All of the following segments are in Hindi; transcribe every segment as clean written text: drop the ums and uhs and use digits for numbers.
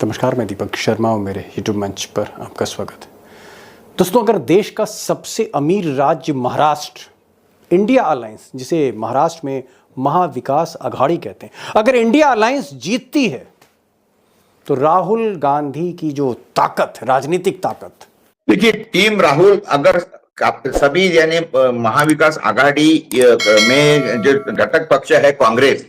नमस्कार, मैं दीपक शर्मा और मेरे यूट्यूब मंच पर आपका स्वागत है। दोस्तों, अगर देश का सबसे अमीर राज्य महाराष्ट्र, इंडिया अलायंस जिसे महाराष्ट्र में महाविकास अघाड़ी कहते हैं, अगर इंडिया अलायंस जीतती है तो राहुल गांधी की जो ताकत, राजनीतिक ताकत, देखिए टीम राहुल अगर सभी यानी महाविकास आघाड़ी में जो घटक पक्ष है कांग्रेस,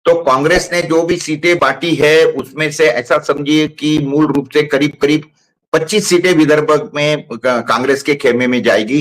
तो कांग्रेस ने जो भी सीटें बांटी है उसमें से ऐसा समझिए कि मूल रूप से करीब करीब 25 सीटें विदर्भ में कांग्रेस के खेमे में जाएगी,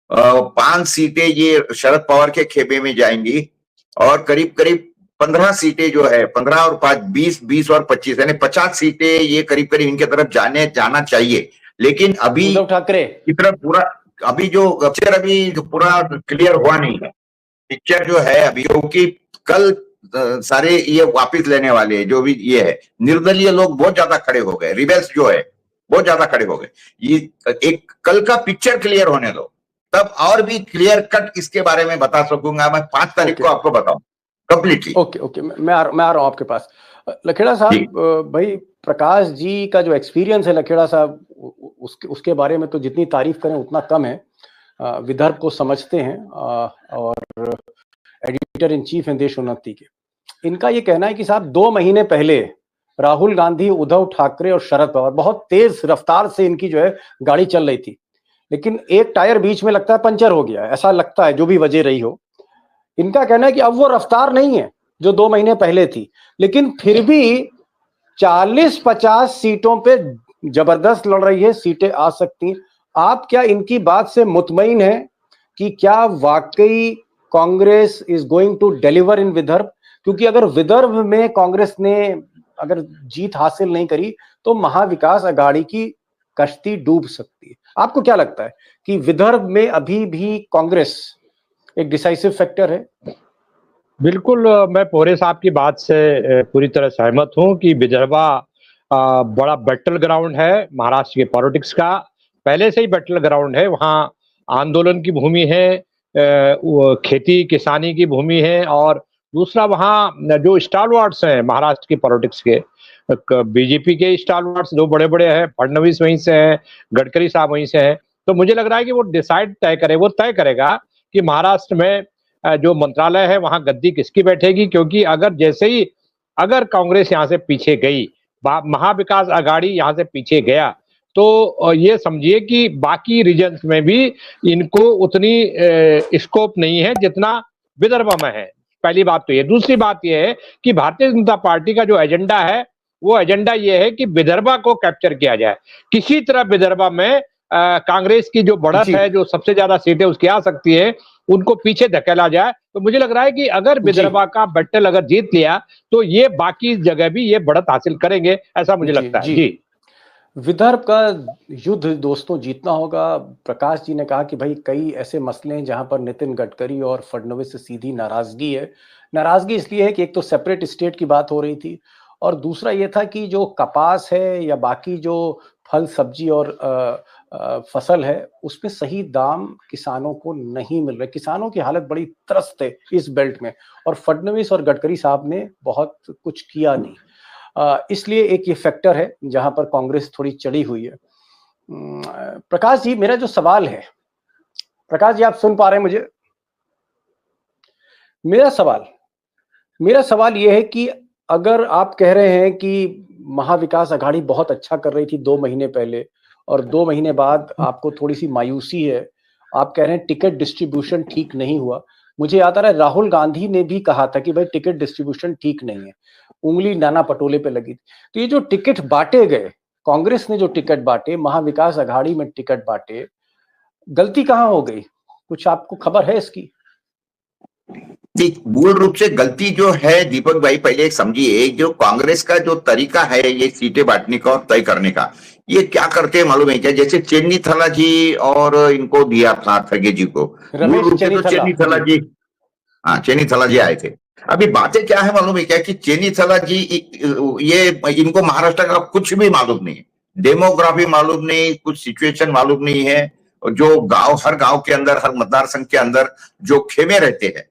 5 सीटें ये शरद पवार के खेमे में जाएंगी और करीब करीब 15 सीटें जो है 15 और 5 20 और 25 यानी 50 सीटें ये करीब करीब इनके तरफ जाना चाहिए। लेकिन अभी उद्धव ठाकरे की तरफ पूरा अभी जो पूरा क्लियर हुआ नहीं है पिक्चर जो है अभी, क्योंकि कल सारे ये वापिस लेने वाले जो भी ये है निर्दलीय लोग बहुत ज्यादा खड़े हो गए, रिबेल्स जो है बहुत ज्यादा खड़े हो गए। ये एक कल का पिक्चर क्लियर होने दो, तब और भी क्लियर कट इसके बारे में बता सकूंगा। मैं 5 तारीख को आपको बताऊं कंप्लीटली। ओके, मैं आ रहा हूं आपके पास। लखेड़ा साहब, भाई प्रकाश जी का जो एक्सपीरियंस है लखेड़ा साहब, उसके बारे में तो जितनी तारीफ करें उतना कम है। विदर्भ को समझते हैं और एडिटर इन चीफ हैं देश उन्नति के। इनका ये कहना है कि साहब 2 महीने पहले राहुल गांधी, उद्धव ठाकरे और शरद पवार बहुत तेज रफ्तार से इनकी जो है गाड़ी चल रही थी, लेकिन एक टायर बीच में लगता है पंचर हो गया, ऐसा लगता है, जो भी वजह रही हो। इनका कहना है कि अब वो रफ्तार नहीं है जो 2 महीने पहले थी, लेकिन फिर भी 40-50 सीटों पे जबरदस्त लड़ रही है, सीटें आ सकती। आप क्या इनकी बात से मुतमईन है कि क्या वाकई Congress is going to deliver in Vidarbha? क्योंकि अगर विदर्भ में कांग्रेस ने अगर जीत हासिल नहीं करी तो महाविकास अघाड़ी की कश्ती डूब सकती है। आपको क्या लगता है कि विदर्भ में अभी भी कांग्रेस एक डिसाइसिव फैक्टर है? बिल्कुल, मैं पोरे साहब की बात से पूरी तरह सहमत हूं कि विदर्भा बड़ा बैटल ग्राउंड है महाराष्ट्र के पॉलिटिक्स का। पहले से ही बैटल ग्राउंड है, वहाँ आंदोलन की भूमि है, खेती किसानी की भूमि है, और दूसरा वहाँ जो स्टालवार्ड्स हैं महाराष्ट्र की पॉलिटिक्स के, बीजेपी के स्टालवार्ड्स जो बड़े बड़े हैं, फडणवीस वहीं से हैं, गडकरी साहब वहीं से हैं। तो मुझे लग रहा है कि वो वो तय करेगा कि महाराष्ट्र में जो मंत्रालय है वहां गद्दी किसकी बैठेगी। क्योंकि अगर कांग्रेस यहाँ से पीछे गई, महाविकास अघाड़ी यहाँ से पीछे गया, तो ये समझिए कि बाकी रीजन्स में भी इनको उतनी स्कोप नहीं है जितना विदर्भ में है। पहली बात तो ये। दूसरी बात ये है कि भारतीय जनता पार्टी का जो एजेंडा है वो एजेंडा ये है कि विदर्भा को कैप्चर किया जाए। किसी तरह विदर्भा में कांग्रेस की जो बढ़त है, जो सबसे ज्यादा सीटें उसकी आ सकती है, उनको पीछे धकेला जाए। तो मुझे लग रहा है कि अगर विदर्भा का बैटल अगर जीत लिया तो ये बाकी जगह भी ये बढ़त हासिल करेंगे, ऐसा मुझे लगता है। जी, विदर्भ का युद्ध दोस्तों जीतना होगा। प्रकाश जी ने कहा कि भाई कई ऐसे मसले हैं जहां पर नितिन गडकरी और फडणवीस से सीधी नाराजगी है। नाराजगी इसलिए है कि एक तो सेपरेट स्टेट की बात हो रही थी, और दूसरा ये था कि जो कपास है या बाकी जो फल सब्जी और फसल है उसमें सही दाम किसानों को नहीं मिल रहे। किसानों की हालत बड़ी त्रस्त है इस बेल्ट में, और फडणवीस और गडकरी साहब ने बहुत कुछ किया नहीं। इसलिए एक ये फैक्टर है जहां पर कांग्रेस थोड़ी चढ़ी हुई है। प्रकाश जी, मेरा जो सवाल है, प्रकाश जी आप सुन पा रहे हैं मुझे? मेरा सवाल ये है कि अगर आप कह रहे हैं कि महाविकास अघाड़ी बहुत अच्छा कर रही थी 2 महीने पहले, और 2 महीने बाद आपको थोड़ी सी मायूसी है, आप कह रहे हैं टिकट डिस्ट्रीब्यूशन ठीक नहीं हुआ। मुझे याद आ रहा है राहुल गांधी ने भी कहा था कि भाई टिकट डिस्ट्रीब्यूशन ठीक नहीं है, उंगली नाना पटोले पे लगी थी। तो ये जो टिकट बांटे गए, कांग्रेस ने जो टिकट बांटे, महाविकास अघाड़ी में टिकट बांटे, गलती कहां हो गई? कुछ आपको खबर है इसकी? मूल रूप से गलती जो है दीपक भाई, पहले एक समझिए, जो कांग्रेस का जो तरीका है ये सीटें बांटने का और तय करने का, ये क्या करते हैं मालूम है क्या? जैसे चेन्नी थला जी और इनको दिया था खड़गे जी को, मूल रूप से तो चेन्नी थला जी, हाँ चेन्नी थला जी आए थे। अभी बातें क्या है मालूम है क्या कि चेन्नी थला जी ये इनको महाराष्ट्र का कुछ भी मालूम नहीं है, डेमोग्राफी मालूम नहीं, कुछ सिचुएशन मालूम नहीं है। जो गांव, हर गांव के अंदर, हर मतदार संघ के अंदर जो खेमे रहते हैं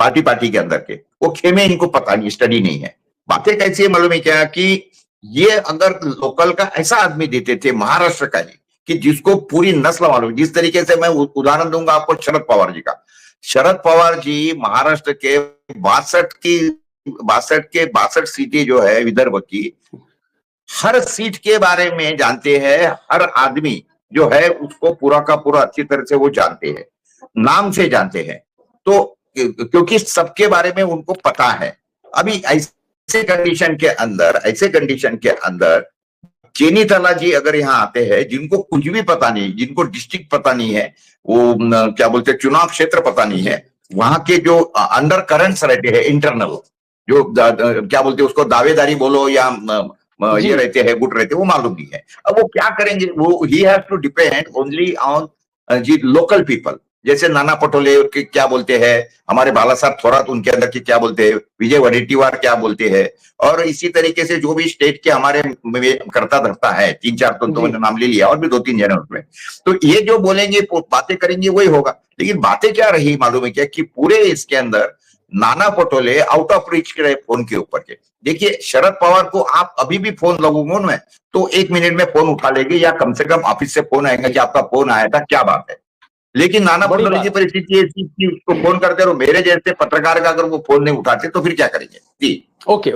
पार्टी के अंदर के, वो खेमे इनको पता नहीं, स्टडी नहीं है। बातें कैसी है मालूम है क्या कि ये अगर लोकल का ऐसा आदमी देते थे महाराष्ट्र का ही, कि जिसको पूरी नस्ल मालूम, जिस तरीके से मैं उदाहरण दूंगा आपको शरद पवार जी का। शरद पवार जी महाराष्ट्र के 62 सीटें जो है विदर्भ की, हर सीट के बारे में जानते हैं, हर आदमी जो है उसको पूरा का पूरा अच्छी तरह से वो जानते हैं, नाम से जानते हैं। तो क्योंकि सबके बारे में उनको पता है। अभी ऐसे कंडीशन के अंदर चेनी तला जी अगर यहाँ आते हैं, जिनको कुछ भी पता नहीं, जिनको डिस्ट्रिक्ट पता नहीं है, वो क्या बोलते हैं चुनाव क्षेत्र पता नहीं है, वहां के जो अंडर करंट्स रहते हैं इंटरनल, जो क्या बोलते हैं उसको दावेदारी बोलो या ये रहते हैं गुट रहते हैं, वो मालूम नहीं है। अब वो क्या करेंगे, वो ही has to depend only on the local people. जैसे नाना पटोले के क्या बोलते हैं, हमारे बाला साहब थोरात उनके अंदर के क्या बोलते हैं, विजय वडेट्टीवार क्या बोलते हैं, और इसी तरीके से जो भी स्टेट के हमारे करता धरता है, 3-4 तो मैंने नाम ले लिया, और भी 2-3 जने उसमें, तो ये जो बोलेंगे बातें करेंगे वही होगा। लेकिन बातें क्या रही मालूम है क्या, कि पूरे इसके अंदर Nana Patole out of reach के रहे फोन के ऊपर के। देखिए शरद पवार को आप अभी भी फोन लगूंगा उनमें तो 1 मिनट में फोन उठा लेंगे, या कम से कम ऑफिस से फोन आएगा कि आपका फोन आया था, क्या बात है। लेकिन नाना पटोले की परिस्थिति ऐसी कि उसको फोन करते रहो, मेरे जैसे पत्रकार का अगर वो फोन नहीं उठाते तो फिर क्या करेंगे जी। ओके,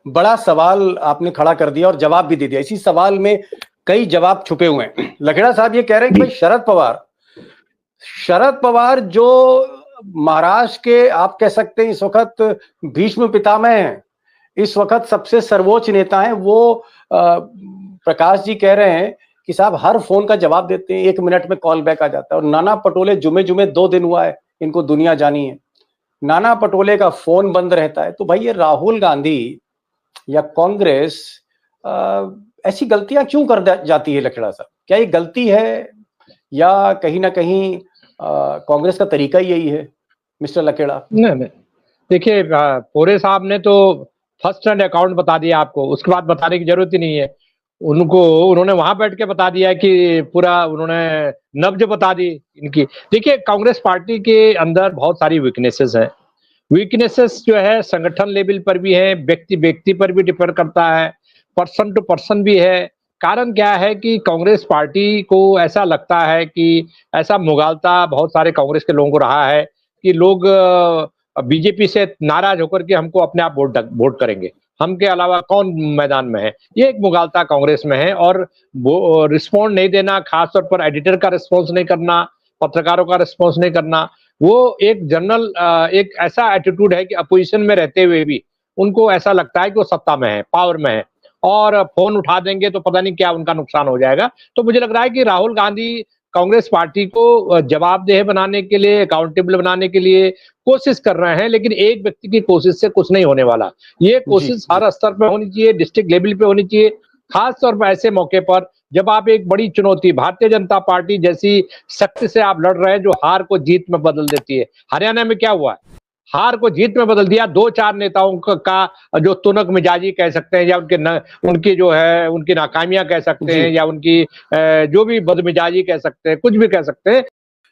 बड़ा सवाल आपने खड़ा कर दिया और जवाब भी दे दिया। इसी सवाल में कई जवाब छुपे हुए हैं। लखेड़ा साहब ये कह रहे हैं कि भाई शरद पवार जो महाराष्ट्र के आप कह सकते हैं इस वक्त भीष्म पितामह हैं, इस वक्त सबसे सर्वोच्च नेता हैं, वो प्रकाश जी कह रहे हैं कि साहब हर फोन का जवाब देते हैं, 1 मिनट में कॉल बैक आ जाता है। और नाना पटोले जुमे 2 दिन हुआ है इनको दुनिया जानी है, नाना पटोले का फोन बंद रहता है। तो भाई ये राहुल गांधी या कांग्रेस ऐसी गलतियां क्यों कर जाती है लखेड़ा साहब? क्या ये गलती है या कहीं ना कहीं कांग्रेस का तरीका ही यही है मिस्टर लखेड़ा? नहीं, देखिए पोरे साहब ने तो फर्स्ट हैंड अकाउंट बता दिया आपको, उसके बाद बताने की जरूरत ही नहीं है। उन्होंने वहां बैठ के बता दिया कि पूरा उन्होंने नब्ज बता दी इनकी। देखिए कांग्रेस पार्टी के अंदर बहुत सारी वीकनेसेस हैं। वीकनेसेस जो है संगठन लेवल पर भी है, व्यक्ति व्यक्ति पर भी डिपेंड करता है, पर्सन टू पर्सन भी है। कारण क्या है कि कांग्रेस पार्टी को ऐसा लगता है कि ऐसा मुगालता बहुत सारे कांग्रेस के लोगों को रहा है कि लोग बीजेपी से नाराज होकर के हमको अपने आप वोट करेंगे, हम के अलावा कौन मैदान में है, ये एक मुगालता कांग्रेस में है। और वो रिस्पॉन्ड नहीं देना, खासतौर पर एडिटर का रिस्पॉन्स नहीं करना, पत्रकारों का रिस्पॉन्स नहीं करना, वो एक जनरल एक ऐसा एटीट्यूड है कि अपोजिशन में रहते हुए भी उनको ऐसा लगता है कि वो सत्ता में है, पावर में है, और फोन उठा देंगे तो पता नहीं क्या उनका नुकसान हो जाएगा। तो मुझे लग रहा है कि राहुल गांधी कांग्रेस पार्टी को जवाबदेह बनाने के लिए, अकाउंटेबल बनाने के लिए कोशिश कर रहे हैं, लेकिन एक व्यक्ति की कोशिश से कुछ नहीं होने वाला। ये कोशिश हर स्तर पर होनी चाहिए, डिस्ट्रिक्ट लेवल पे होनी चाहिए, खास तौर पर ऐसे मौके पर जब आप एक बड़ी चुनौती भारतीय जनता पार्टी जैसी शक्ति से आप लड़ रहे हैं जो हार को जीत में बदल देती है। हरियाणा में क्या हुआ, हार को जीत में बदल दिया। 2-4 नेताओं का जो तुनक मिजाजी कह सकते हैं, या उनकी जो है उनकी नाकामियां कह सकते हैं, या उनकी जो भी बदमिजाजी कह सकते हैं, कुछ भी कह सकते हैं।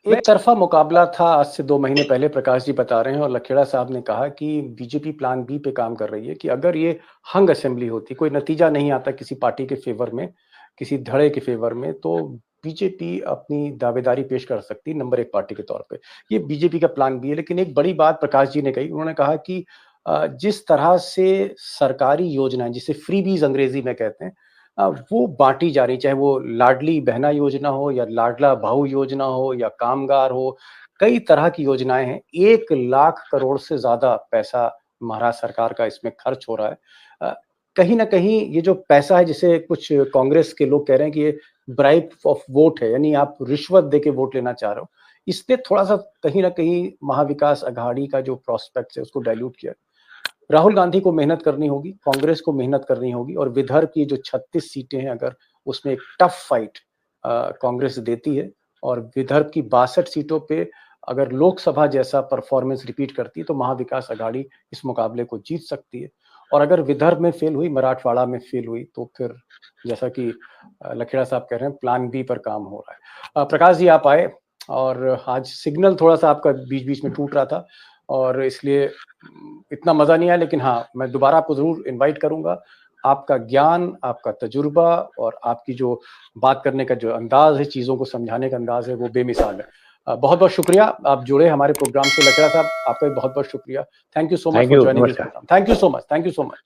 एक तरफा मुकाबला था आज से 2 महीने पहले, प्रकाश जी बता रहे हैं, और लखेड़ा साहब ने कहा कि बीजेपी प्लान बी पे काम कर रही है कि अगर ये हंग असेंबली होती, कोई नतीजा नहीं आता किसी पार्टी के फेवर में, किसी धड़े के फेवर में, तो बीजेपी अपनी दावेदारी पेश कर सकती नंबर 1 पार्टी के तौर पे। ये बीजेपी का प्लान बी है। लेकिन एक बड़ी बात प्रकाश जी ने कही, उन्होंने कहा कि जिस तरह से सरकारी योजनाएं, जिसे फ्रीबीज अंग्रेजी में कहते हैं, वो बांटी जा रही, चाहे वो लाडली बहना योजना हो या लाडला भाऊ योजना हो या कामगार हो, कई तरह की योजनाएं हैं। 1 लाख करोड़ से ज्यादा पैसा महाराष्ट्र सरकार का इसमें खर्च हो रहा है। कहीं ना कहीं ये जो पैसा है, जिसे कुछ कांग्रेस के लोग कह रहे हैं कि ये ब्राइब ऑफ वोट है, यानी आप रिश्वत दे के वोट लेना चाह रहे हो, इसने थोड़ा सा कहीं ना कहीं महाविकास अघाड़ी का जो प्रोस्पेक्ट है उसको डाइल्यूट किया। राहुल गांधी को मेहनत करनी होगी, कांग्रेस को मेहनत करनी होगी, और विदर्भ की जो 36 सीटें हैं, अगर उसमें एक टफ फाइट कांग्रेस देती है, और विदर्भ की 62 सीटों पे अगर लोकसभा जैसा परफॉर्मेंस रिपीट करती है, तो महाविकास अघाड़ी इस मुकाबले को जीत सकती है। और अगर विदर्भ में फेल हुई, मराठवाड़ा में फेल हुई, तो फिर जैसा कि लखेड़ा साहब कह रहे हैं, प्लान बी पर काम हो रहा है। प्रकाश जी आप आए, और आज सिग्नल थोड़ा सा आपका बीच बीच में टूट रहा था, और इसलिए इतना मजा नहीं आया, लेकिन हाँ, मैं दोबारा आपको जरूर इनवाइट करूंगा। आपका ज्ञान, आपका तजुर्बा और आपकी जो बात करने का जो अंदाज है, चीज़ों को समझाने का अंदाज है, वो बेमिसाल है। बहुत-बहुत शुक्रिया, आप जुड़े हमारे प्रोग्राम से। लकड़ा साहब, आपका भी बहुत-बहुत शुक्रिया। Thank you so much thank for you, joining this नमस्कार। Programme. Thank you so much, thank you so much.